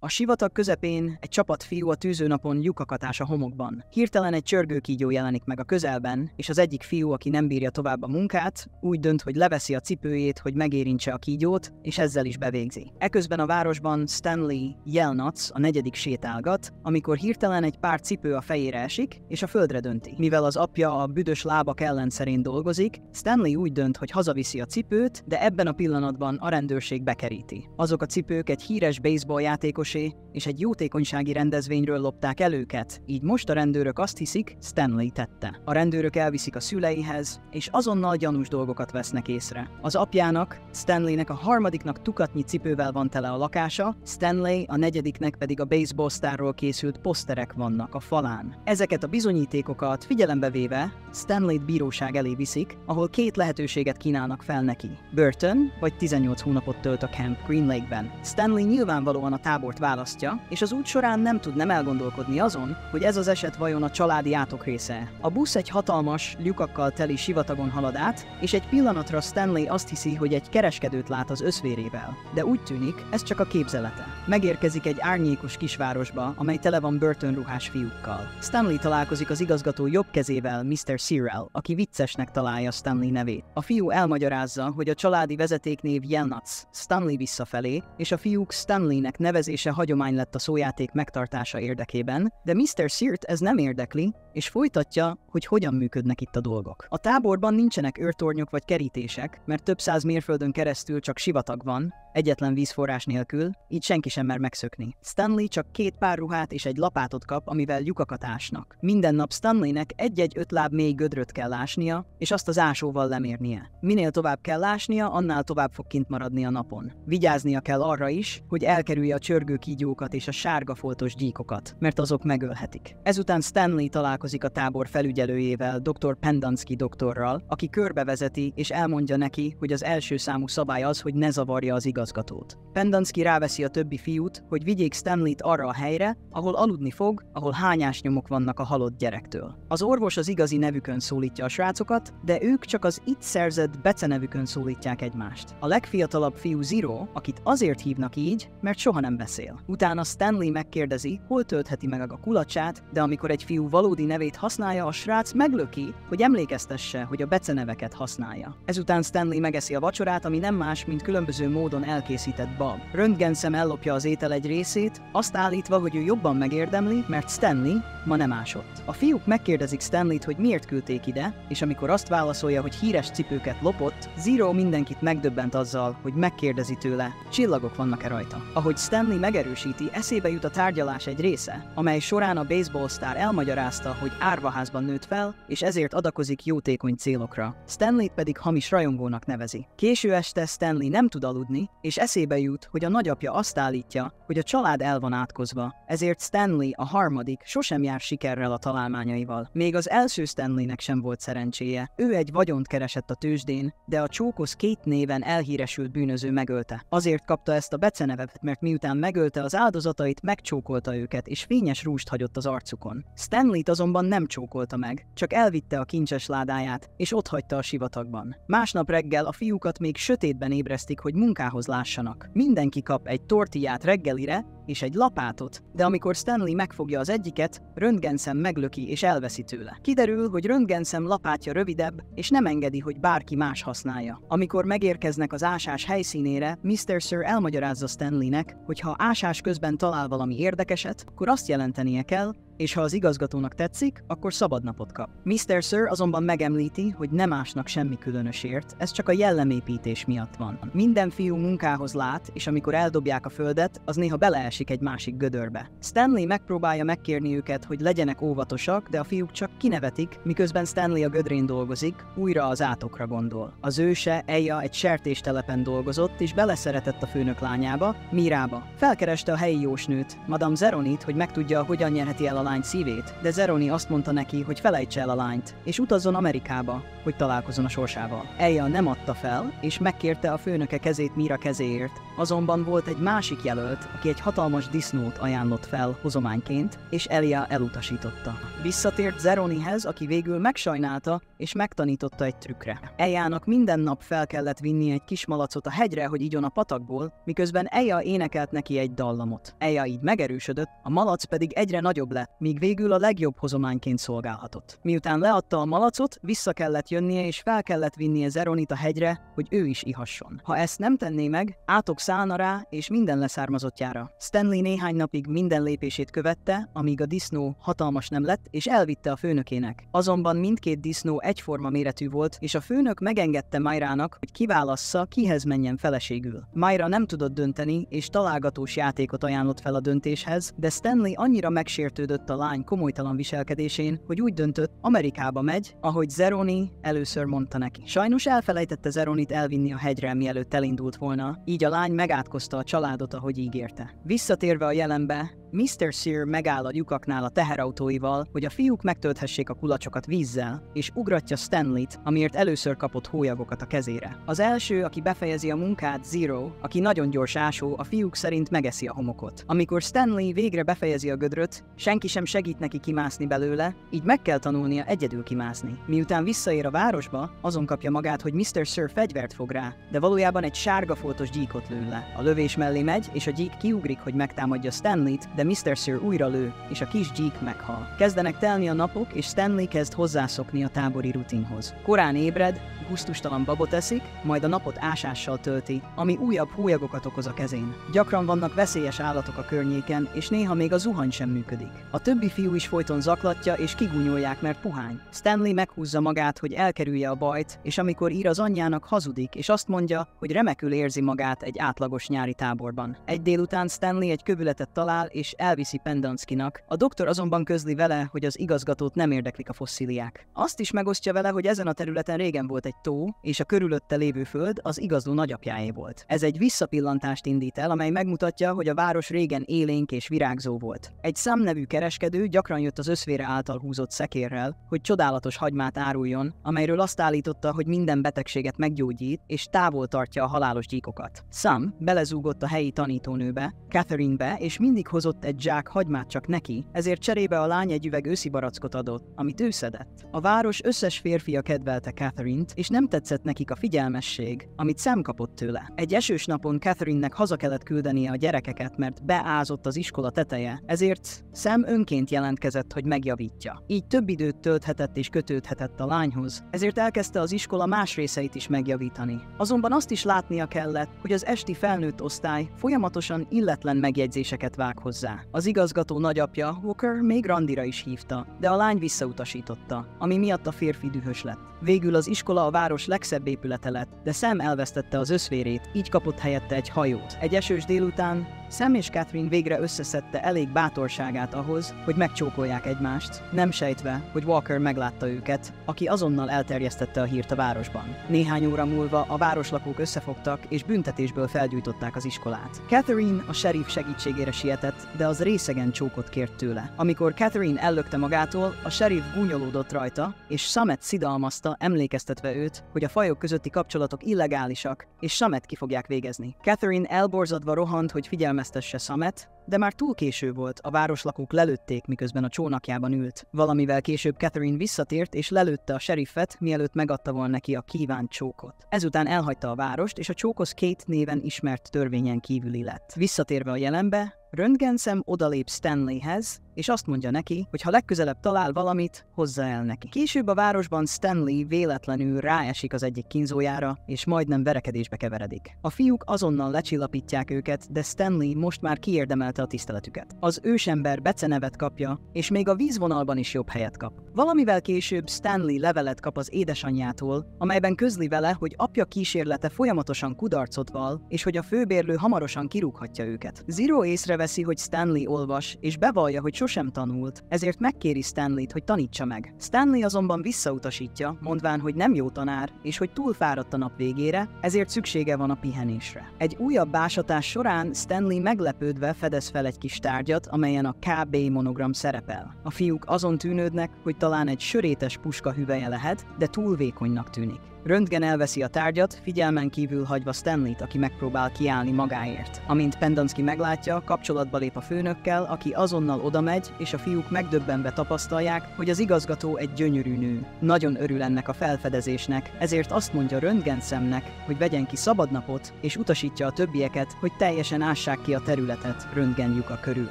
A sivatag közepén egy csapat fiú a tűzőnapon lyukakatás a homokban. Hirtelen egy csörgőkígyó jelenik meg a közelben, és az egyik fiú, aki nem bírja tovább a munkát, úgy dönt, hogy leveszi a cipőjét, hogy megérintse a kígyót, és ezzel is bevégzi. Eközben a városban Stanley Yelnats, a negyedik sétálgat, amikor hirtelen egy pár cipő a fejére esik, és a földre dönti. Mivel az apja a büdös lábak ellenszerén dolgozik, Stanley úgy dönt, hogy hazaviszi a cipőt, de ebben a pillanatban a rendőrség bekeríti. Azok a cipők egy híres baseball játékosé és egy jótékonysági rendezvényről lopták el őket, így most a rendőrök azt hiszik, Stanley tette. A rendőrök elviszik a szüleihez, és azonnal gyanús dolgokat vesznek észre. Az apjának, Stanleynek a harmadiknak tukatnyi cipővel van tele a lakása, Stanley a negyediknek pedig a baseball sztárról készült poszterek vannak a falán. Ezeket a bizonyítékokat figyelembe véve Stanleyt bíróság elé viszik, ahol két lehetőséget kínálnak fel neki. Börtön vagy 18 hónapot tölt a Camp Green Lake-ben. Stanley nyilvánvalóan a tábort választja, és az út során nem tud nem elgondolkodni azon, hogy ez az eset vajon a családi átok része. A busz egy hatalmas, lyukakkal teli sivatagon halad át, és egy pillanatra Stanley azt hiszi, hogy egy kereskedőt lát az összvérével. De úgy tűnik, ez csak a képzelete. Megérkezik egy árnyékos kisvárosba, amely tele van börtönruhás fiúkkal. Stanley találkozik az igazgató jobb kezével, Mr. Cyril, aki viccesnek találja Stanley nevét. A fiú elmagyarázza, hogy a családi vezetéknév Yelnats, Stanley visszafelé, és a fiúk Stanleynek nevezése hagyomány lett a szójáték megtartása érdekében, de Mr. Cyrt ez nem érdekli, és folytatja, hogy hogyan működnek itt a dolgok. A táborban nincsenek őrtornyok vagy kerítések, mert több száz mérföldön keresztül csak sivatag van, egyetlen vízforrás nélkül, így senki sem mer megszökni. Stanley csak két pár ruhát és egy lapátot kap, amivel lyukakat ásnak. Minden nap Stanleynek egy-egy 5 láb mély gödröt kell ásnia, és azt az ásóval lemérnie. Minél tovább kell ásnia, annál tovább fog kint maradni a napon. Vigyáznia kell arra is, hogy elkerülje a csörgőkígyókat és a sárga foltos gyíkokat, mert azok megölhetik. Ezután Stanley találkozik a tábor felügyelőjével, dr. Pendanski doktorral, aki körbevezeti és elmondja neki, hogy az első számú szabály az, hogy ne zavarja az igazgatót. Pendanski ráveszi a többi fiút, hogy vigyék Stanleyt arra a helyre, ahol aludni fog, ahol hányásnyomok vannak a halott gyerektől. Az orvos az igazi nevükön szólítja a srácokat, de ők csak az itt szerzett becenevükön szólítják egymást. A legfiatalabb fiú Zero, akit azért hívnak így, mert soha nem beszél. Utána Stanley megkérdezi, hol töltheti meg a kulacsát, de amikor egy fiú valódi nevét használja, a srác meglöki, hogy emlékeztesse, hogy a beceneveket használja. Ezután Stanley megeszi a vacsorát, ami nem más, mint különböző módon elkészített bab. Röntgenszem ellopja az étel egy részét, azt állítva, hogy ő jobban megérdemli, mert Stanley ma nem ásott. A fiúk megkérdezik Stanleyt, hogy miért küldték ide, és amikor azt válaszolja, hogy híres cipőket lopott, Zero mindenkit megdöbbent azzal, hogy megkérdezi tőle, csillagok vannak-e rajta. Ahogy Stanley megerősíti, eszébe jut a tárgyalás egy része, amely során a baseball sztár elmagyarázta, hogy árvaházban nőtt fel, és ezért adakozik jótékony célokra. Stanleyt pedig hamis rajongónak nevezi. Késő este Stanley nem tud aludni, és eszébe jut, hogy a nagyapja azt állítja, hogy a család el van átkozva, ezért Stanley, a harmadik, sosem jár sikerrel a találmányaival. Még az első Stanleynek sem volt szerencséje. Ő egy vagyont keresett a tőzsdén, de a csókosz Kate néven elhíresült bűnöző megölte. Azért kapta ezt a becenevet, mert miután megölte az áldozatait, megcsókolta őket, és fényes rúst hagyott az arcukon. Stanleyt azonban nem csókolta meg, csak elvitte a kincses ládáját, és otthagyta a sivatagban. Másnap reggel a fiúkat még sötétben ébresztik, hogy munkához lássanak. Mindenki kap egy tortillát reggelire, és egy lapátot, de amikor Stanley megfogja az egyiket, röntgenszem meglöki és elveszi tőle. Kiderül, hogy röntgenszem lapátja rövidebb, és nem engedi, hogy bárki más használja. Amikor megérkeznek az ásás helyszínére, Mr. Sir elmagyarázza Stanleynek, hogy ha ásás közben talál valami érdekeset, akkor azt jelentenie kell, és ha az igazgatónak tetszik, akkor szabadnapot kap. Mr. Sir azonban megemlíti, hogy nem ásnak semmi különösért, ez csak a jellemépítés miatt van. Minden fiú munkához lát, és amikor eldobják a földet, az néha beleesik egy másik gödörbe. Stanley megpróbálja megkérni őket, hogy legyenek óvatosak, de a fiúk csak kinevetik, miközben Stanley a gödrén dolgozik, újra az átokra gondol. Az őse, Eja egy sertéstelepen dolgozott, és beleszeretett a főnök lányába, Mirába. Felkereste a helyi jósnőt, Madame Zeronit, hogy megtudja, hogyan nyerheti el a lány szívét, de Zeroni azt mondta neki, hogy felejtse el a lányt, és utazzon Amerikába, hogy találkozzon a sorsával. Eja nem adta fel, és megkérte a főnöke kezét Mira kezéért. Azonban volt egy másik jelölt, aki egy hatalmas hatalmas disznót ajánlott fel hozományként, és Elia elutasította. Visszatért Zeronihez, aki végül megsajnálta, és megtanította egy trükkre. Eliának minden nap fel kellett vinni egy kis malacot a hegyre, hogy igyon a patakból, miközben Elia énekelt neki egy dallamot. Elia így megerősödött, a malac pedig egyre nagyobb lett, míg végül a legjobb hozományként szolgálhatott. Miután leadta a malacot, vissza kellett jönnie és fel kellett vinnie Zeronit a hegyre, hogy ő is ihasson. Ha ezt nem tenné meg, átok szállna rá és minden leszármazottjára. Stanley néhány napig minden lépését követte, amíg a disznó hatalmas nem lett, és elvitte a főnökének. Azonban mindkét disznó egyforma méretű volt, és a főnök megengedte Myrának, hogy kiválassza, kihez menjen feleségül. Myra nem tudott dönteni, és találgatós játékot ajánlott fel a döntéshez, de Stanley annyira megsértődött a lány komolytalan viselkedésén, hogy úgy döntött, Amerikába megy, ahogy Zeroni először mondta neki. Sajnos elfelejtette Zeronit elvinni a hegyre, mielőtt elindult volna, így a lány megátkozta a családot, ahogy ígérte. Visszatérve a jelenbe, Mr. Sear megáll a lyukaknál a teherautóival, hogy a fiúk megtölthessék a kulacsokat vízzel, és ugratja Stanleyt, amiért először kapott hólyagokat a kezére. Az első, aki befejezi a munkát, Zero, aki nagyon gyors ásó, a fiúk szerint megeszi a homokot. Amikor Stanley végre befejezi a gödröt, senki sem segít neki kimászni belőle, így meg kell tanulnia egyedül kimászni. Miután visszaér a városba, azon kapja magát, hogy Mr. Sear fegyvert fog rá, de valójában egy sárga foltos gyíkot lő le. A lövés mellé megy, és a gyík kiugrik, hogy megtámadja Stanleyt, de Mr. Sear újra lő, és a kis gyík meghal. Kezdenek telni a napok, és Stanley kezd hozzászokni a tábori rutinhoz. Korán ébred, gusztustalan babot eszik, majd a napot ásással tölti, ami újabb hólyagokat okoz a kezén. Gyakran vannak veszélyes állatok a környéken, és néha még a zuhany sem működik. A többi fiú is folyton zaklatja, és kigúnyolják, mert puhány. Stanley meghúzza magát, hogy elkerülje a bajt, és amikor ír az anyjának, hazudik, és azt mondja, hogy remekül érzi magát egy átlagos nyári táborban. Egy délután Stanley egy kövületet talál, és elviszi Pendanskinak. A doktor azonban közli vele, hogy az igazgatót nem érdeklik a fosszíliák. Azt is megosztja vele, hogy ezen a területen régen volt egy tó, és a körülötte lévő föld az igazló nagyapjáé volt. Ez egy visszapillantást indít el, amely megmutatja, hogy a város régen élénk és virágzó volt. Egy Sam nevű kereskedő gyakran jött az összvére által húzott szekérrel, hogy csodálatos hagymát áruljon, amelyről azt állította, hogy minden betegséget meggyógyít, és távol tartja a halálos gyíkokat. Sam belezúgott a helyi tanítónőbe, Catherine-be, és mindig hozott egy zsák hagymát csak neki, ezért cserébe a lány egy üveg őszi barackot adott, amit ő szedett. A város összes férfia kedvelte Catherine-t, és nem tetszett nekik a figyelmesség, amit Sam kapott tőle. Egy esős napon Catherine-nek haza kellett küldenie a gyerekeket, mert beázott az iskola teteje, ezért Sam önként jelentkezett, hogy megjavítja. Így több időt tölthetett és kötődhetett a lányhoz, ezért elkezdte az iskola más részeit is megjavítani. Azonban azt is látnia kellett, hogy az esti felnőtt osztály folyamatosan illetlen megjegyzéseket vág hozzá. Az igazgató nagyapja, Walker, még randira is hívta, de a lány visszautasította, ami miatt a férfi dühös lett. Végül az iskola a város legszebb épülete lett, de Sam elvesztette az összvérét, így kapott helyette egy hajót. Egy esős délután Sam és Catherine végre összeszedte elég bátorságát ahhoz, hogy megcsókolják egymást, nem sejtve, hogy Walker meglátta őket, aki azonnal elterjesztette a hírt a városban. Néhány óra múlva a városlakók összefogtak, és büntetésből felgyújtották az iskolát. Catherine a sheriff segítségére sietett, de az részegen csókot kért tőle. Amikor Catherine ellökte magától, a sheriff gúnyolódott rajta, és Samet szidalmazta, emlékeztetve őt, hogy a fajok közötti kapcsolatok illegálisak, és Samet ki fogják végezni. Catherine elborzadva rohant, hogy figyelmeztesse Samet, de már túl késő volt, a városlakók lelőtték, miközben a csónakjában ült. Valamivel később Catherine visszatért és lelőtte a sheriffet, mielőtt megadta volna neki a kívánt csókot. Ezután elhagyta a várost, és a csókos Kate néven ismert törvényen kívüli lett. Visszatérve a jelenbe, röntgenszem odalép Stanleyhez, és azt mondja neki, hogy ha legközelebb talál valamit, hozza el neki. Később a városban Stanley véletlenül ráesik az egyik kínzójára, és majdnem verekedésbe keveredik. A fiúk azonnal lecsillapítják őket, de Stanley most már kiérdemelte a tiszteletüket. Az ősember becenevet kapja, és még a vízvonalban is jobb helyet kap. Valamivel később Stanley levelet kap az édesanyjától, amelyben közli vele, hogy apja kísérlete folyamatosan kudarcot val, és hogy a főbérlő hamarosan kirúghatja őket. Zero észreveszi, hogy Stanley olvas, és bevallja, hogy sosem tanult, ezért megkéri Stanleyt, hogy tanítsa meg. Stanley azonban visszautasítja, mondván, hogy nem jó tanár, és hogy túl fáradt a nap végére, ezért szüksége van a pihenésre. Egy újabb ásatás során Stanley meglepődve fedez fel egy kis tárgyat, amelyen a KB monogram szerepel. A fiúk azon tűnődnek, hogy talán egy sörétes puska hüvelye lehet, de túl vékonynak tűnik. Röntgen elveszi a tárgyat, figyelmen kívül hagyva Stanleyt, aki megpróbál kiállni magáért. Amint Pendanski meglátja, kapcsolatba lép a főnökkel, aki azonnal odamegy, és a fiúk megdöbbenve tapasztalják, hogy az igazgató egy gyönyörű nő. Nagyon örül ennek a felfedezésnek, ezért azt mondja röntgenszemnek, hogy vegyen ki szabadnapot, és utasítja a többieket, hogy teljesen ássák ki a területet röntgenlyuka körül.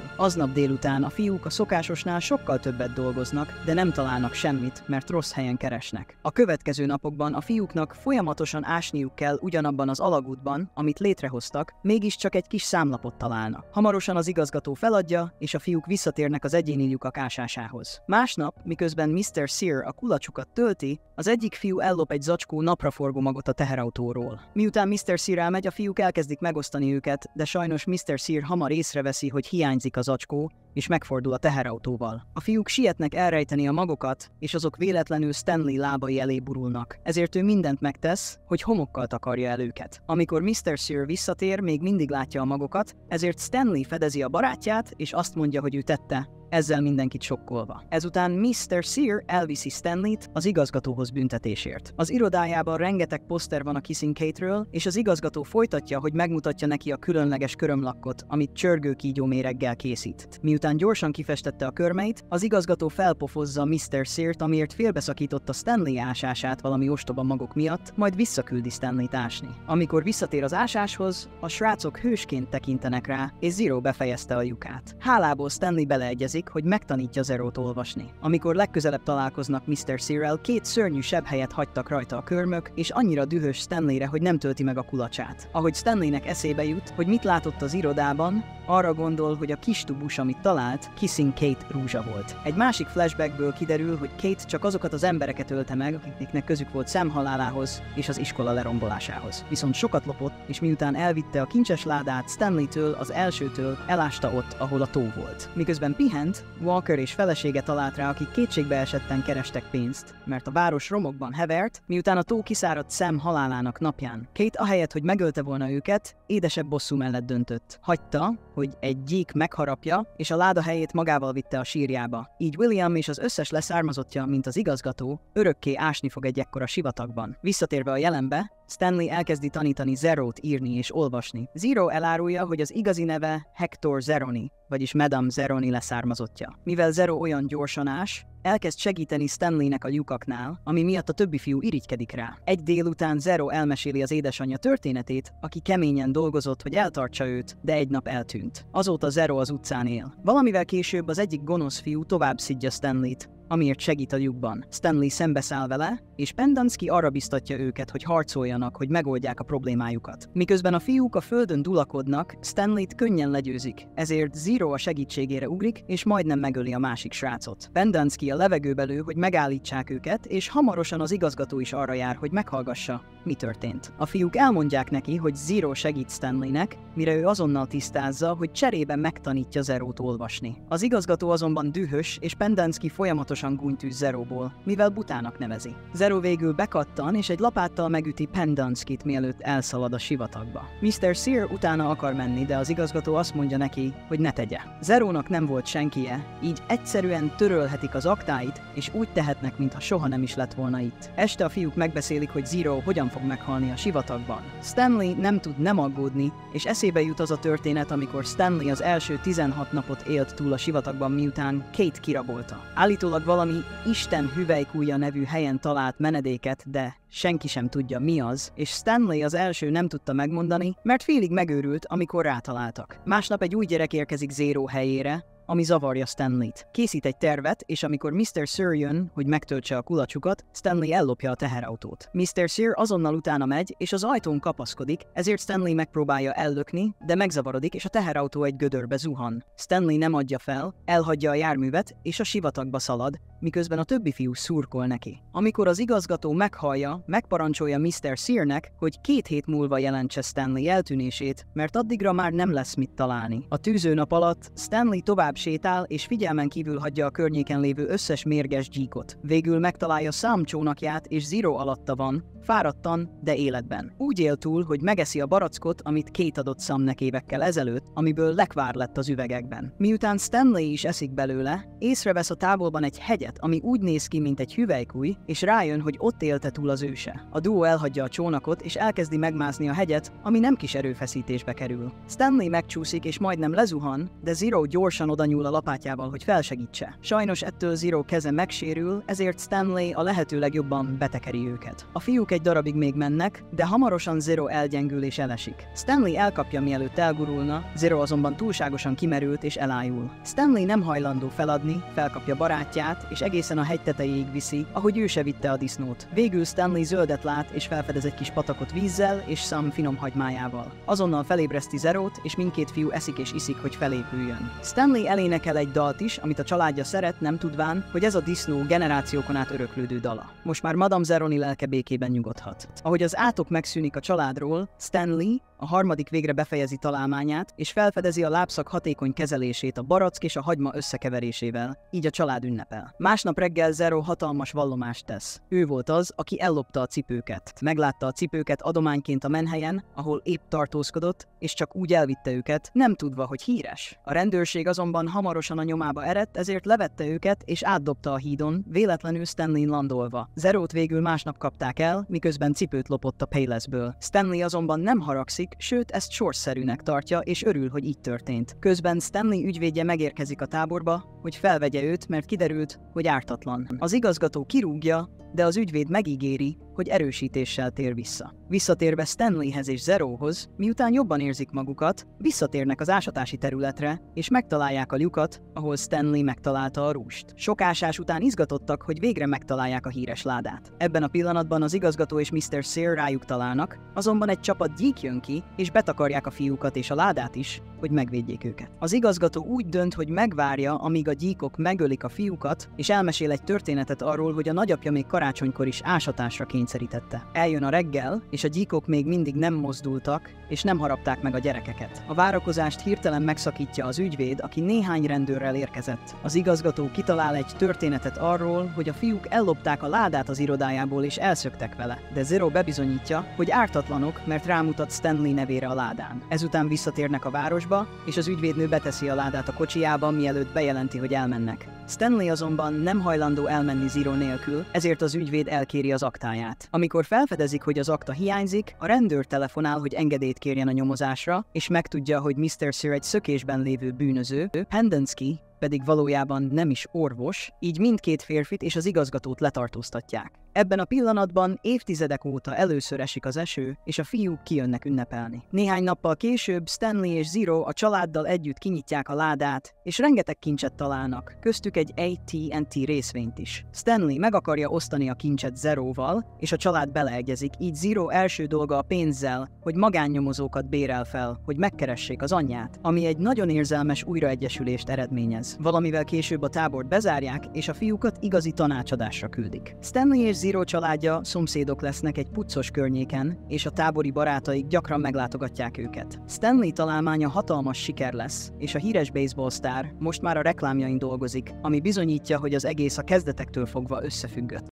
Aznap délután a fiúk a szokásosnál sokkal többet dolgoznak, de nem találnak semmit, mert rossz helyen keresnek. A következő napokban a fiúknak folyamatosan ásniuk kell ugyanabban az alagútban, amit létrehoztak, mégiscsak egy kis számlapot találnak. Hamarosan az igazgató feladja, és a fiúk visszatérnek az egyéni lyukak ásásához. Másnap, miközben Mr. Sear a kulacsukat tölti, az egyik fiú ellop egy zacskó napraforgó magot a teherautóról. Miután Mr. Sear elmegy, a fiúk elkezdik megosztani őket, de sajnos Mr. Sear hamar észreveszi, hogy hiányzik a zacskó, és megfordul a teherautóval. A fiúk sietnek elrejteni a magokat, és azok véletlenül Stanley lábai elé burulnak. Ezért ő mindent megtesz, hogy homokkal takarja el őket. Amikor Mr. Sear visszatér, még mindig látja a magokat, ezért Stanley fedezi a barátját, és azt mondja, hogy ő tette, ezzel mindenkit sokkolva. Ezután Mr. Sear elviszi Stanleyt az igazgatóhoz büntetésért. Az irodájában rengeteg poszter van a Kissing Kate-ről, és az igazgató folytatja, hogy megmutatja neki a különleges körömlakkot, amit csörgőkígyó méreggel készít. Miután gyorsan kifestette a körmeit, az igazgató felpofozza Mr. Seart, amiért félbeszakította Stanley ásását valami ostoba magok miatt, majd visszaküldi Stanleyt ásni. Amikor visszatér az ásáshoz, a srácok hősként tekintenek rá, és Zero befejezte a lyukát. Hálából Stanley beleegyezik, hogy megtanítja Zerót olvasni. Amikor legközelebb találkoznak Mr. Searrel, két szörnyű sebhelyet hagytak rajta a körmök, és annyira dühös Stanleyre, hogy nem tölti meg a kulacsát. Ahogy Stanleynek eszébe jut, hogy mit látott az irodában, arra gondol, hogy a kis tubus, amit talált, Kissing Kate rúzsa volt. Egy másik flashbackből kiderül, hogy Kate csak azokat az embereket ölte meg, akiknek közük volt Sam halálához és az iskola lerombolásához. Viszont sokat lopott, és miután elvitte a kincses ládát Stanleytől, az elsőtől, elásta ott, ahol a tó volt. Miközben pihent, Walker és felesége talált rá, akik kétségbe esetten kerestek pénzt, mert a város romokban hevert, miután a tó kiszáradt Sam halálának napján. Kate ahelyett, hogy megölte volna őket, édesebb bosszú mellett döntött. Hagyta, hogy egy gyík megharapja, és a láda helyét magával vitte a sírjába. Így William és az összes leszármazottja, mint az igazgató, örökké ásni fog egy ekkora sivatagban. Visszatérve a jelenbe, Stanley elkezdi tanítani Zerót írni és olvasni. Zero elárulja, hogy az igazi neve Hector Zeroni, vagyis Madame Zeroni leszármazottja. Mivel Zero olyan gyorsan ás, elkezd segíteni Stanleynek a lyukaknál, ami miatt a többi fiú irigykedik rá. Egy délután Zero elmeséli az édesanyja történetét, aki keményen dolgozott, hogy eltartsa őt, de egy nap eltűnt. Azóta Zero az utcán él. Valamivel később az egyik gonosz fiú tovább szidja Stanleyt, amiért segít a lyukban. Stanley szembeszáll vele, és Pendanski arra biztatja őket, hogy harcoljanak, hogy megoldják a problémájukat. Miközben a fiúk a földön dulakodnak, Stanleyt könnyen legyőzik, ezért Zero a segítségére ugrik, és majdnem megöli a másik srácot. Pendanski a levegőbe lő, hogy megállítsák őket, és hamarosan az igazgató is arra jár, hogy meghallgassa, mi történt. A fiúk elmondják neki, hogy Zero segít Stanleynek, mire ő azonnal tisztázza, hogy cserébe megtanítja Zerót olvasni. Az igazgató azonban dühös, és Pendanski folyamatosan gúnytűz Zeróból, mivel butának nevezi. Zero végül bekattan, és egy lapáttal megüti Pendanskit, mielőtt elszalad a sivatagba. Mr. Sear utána akar menni, de az igazgató azt mondja neki, hogy ne tegye. Zerónak nem volt senkije, így egyszerűen törölhetik az aktáit, és úgy tehetnek, mintha soha nem is lett volna itt. Este a fiúk megbeszélik, hogy Zero hogyan fog meghalni a sivatagban. Stanley nem tud nem aggódni, és eszébe jut az a történet, amikor Stanley az első 16 napot élt túl a sivatagban, miután Kate kirabolta. Állítólag valami Isten hüvelykújja nevű helyen talált menedéket, de senki sem tudja, mi az, és Stanley az első nem tudta megmondani, mert félig megőrült, amikor rátaláltak. Másnap egy új gyerek érkezik Zero helyére, ami zavarja Stanleyt. Készít egy tervet, és amikor Mr. Sear jön, hogy megtöltse a kulacsukat, Stanley ellopja a teherautót. Mr. Sear azonnal utána megy, és az ajtón kapaszkodik, ezért Stanley megpróbálja ellökni, de megzavarodik, és a teherautó egy gödörbe zuhan. Stanley nem adja fel, elhagyja a járművet, és a sivatagba szalad, miközben a többi fiú szurkol neki. Amikor az igazgató meghallja, megparancsolja Mr. Searnek, hogy 2 hét múlva jelentse Stanley eltűnését, mert addigra már nem lesz mit találni. A tűzőnap alatt Stanley tovább tovább sétál, és figyelmen kívül hagyja a környéken lévő összes mérges gyíkot. Végül megtalálja Sam csónakját, és Zero alatta van, fáradtan, de életben. Úgy él túl, hogy megeszi a barackot, amit Kate adott Samnek évekkel ezelőtt, amiből lekvár lett az üvegekben. Miután Stanley is eszik belőle, észrevesz a távolban egy hegyet, ami úgy néz ki, mint egy hüvelykúj, és rájön, hogy ott élte túl az őse. A duó elhagyja a csónakot, és elkezdi megmászni a hegyet, ami nem kis erőfeszítésbe kerül. Stanley megcsúszik, és majdnem lezuhan, de Zero gyorsan odanyúl a lapátjával, hogy felsegítse. Sajnos ettől Zero keze megsérül, ezért Stanley a lehető legjobban betekeri őket. A fiúk egy darabig még mennek, de hamarosan Zero elgyengül és elesik. Stanley elkapja, mielőtt elgurulna, Zero azonban túlságosan kimerült és elájul. Stanley nem hajlandó feladni, felkapja barátját, és egészen a hegy tetejéig viszi, ahogy ő se vitte a disznót. Végül Stanley zöldet lát, és felfedez egy kis patakot vízzel és Sam finom hagymájával. Azonnal felébreszti Zerót, és mindkét fiú eszik és iszik, hogy felépüljön. Stanley elénekel egy dalt is, amit a családja szeret, nem tudván, hogy ez a disznó generációkon át öröklődő dala. Most már Madame Zeroni lelke békében nyugodhat. Ahogy az átok megszűnik a családról, Stanley a harmadik végre befejezi találmányát, és felfedezi a lábszak hatékony kezelését a barack és a hagyma összekeverésével, így a család ünnepel. Másnap reggel Zero hatalmas vallomást tesz. Ő volt az, aki ellopta a cipőket. Meglátta a cipőket adományként a menhelyen, ahol épp tartózkodott, és csak úgy elvitte őket, nem tudva, hogy híres. A rendőrség azonban hamarosan a nyomába eredt, ezért levette őket, és átdobta a hídon, véletlenül Stanley landolva. Zerót végül másnap kapták el, miközben cipőt lopott a Paylessből. Stanley azonban nem haragszik, sőt ezt sorsszerűnek tartja, és örül, hogy így történt. Közben Stanley ügyvédje megérkezik a táborba, hogy felvegye őt, mert kiderült, hogy ártatlan. Az igazgató kirúgja, de az ügyvéd megígéri, hogy erősítéssel tér vissza. Visszatérve Stanleyhez és Zerohoz, miután jobban érzik magukat, visszatérnek az ásatási területre, és megtalálják a lyukat, ahol Stanley megtalálta a rúst. Sok ásás után izgatottak, hogy végre megtalálják a híres ládát. Ebben a pillanatban az igazgató és Mr. Sear rájuk találnak, azonban egy csapat gyík jön ki, és betakarják a fiúkat és a ládát is, hogy megvédjék őket. Az igazgató úgy dönt, hogy megvárja, amíg a gyíkok megölik a fiúkat, és elmesél egy történetet arról, hogy a nagyapja még karácsonykor is ásatásra kényszerítette. Eljön a reggel, és a gyíkok még mindig nem mozdultak, és nem harapták meg a gyerekeket. A várakozást hirtelen megszakítja az ügyvéd, aki néhány rendőrrel érkezett. Az igazgató kitalál egy történetet arról, hogy a fiúk ellopták a ládát az irodájából és elszöktek vele, de Zero bebizonyítja, hogy ártatlanok, mert rámutat Stanley nevére a ládán. Ezután visszatérnek a városba, és az ügyvédnő beteszi a ládát a kocsijába, mielőtt bejelenti, hogy elmennek. Stanley azonban nem hajlandó elmenni Zero nélkül, ezért az ügyvéd elkéri az aktáját. Amikor felfedezik, hogy az akta hiányzik, a rendőr telefonál, hogy engedélyt kérjen a nyomozásra, és megtudja, hogy Mr. Sear egy szökésben lévő bűnöző, Pendensky pedig valójában nem is orvos, így mindkét férfit és az igazgatót letartóztatják. Ebben a pillanatban évtizedek óta először esik az eső, és a fiúk kijönnek ünnepelni. Néhány nappal később Stanley és Zero a családdal együtt kinyitják a ládát, és rengeteg kincset találnak, köztük egy AT&T részvényt is. Stanley meg akarja osztani a kincset Zeroval, és a család beleegyezik, így Zero első dolga a pénzzel, hogy magánnyomozókat bérel fel, hogy megkeressék az anyját, ami egy nagyon érzelmes újraegyesülést eredményez. Valamivel később a tábort bezárják, és a fiúkat igazi tanácsadásra küldik. Stanley és Zero családja szomszédok lesznek egy puccos környéken, és a tábori barátaik gyakran meglátogatják őket. Stanley találmánya hatalmas siker lesz, és a híres baseball sztár most már a reklámjain dolgozik, ami bizonyítja, hogy az egész a kezdetektől fogva összefüggött.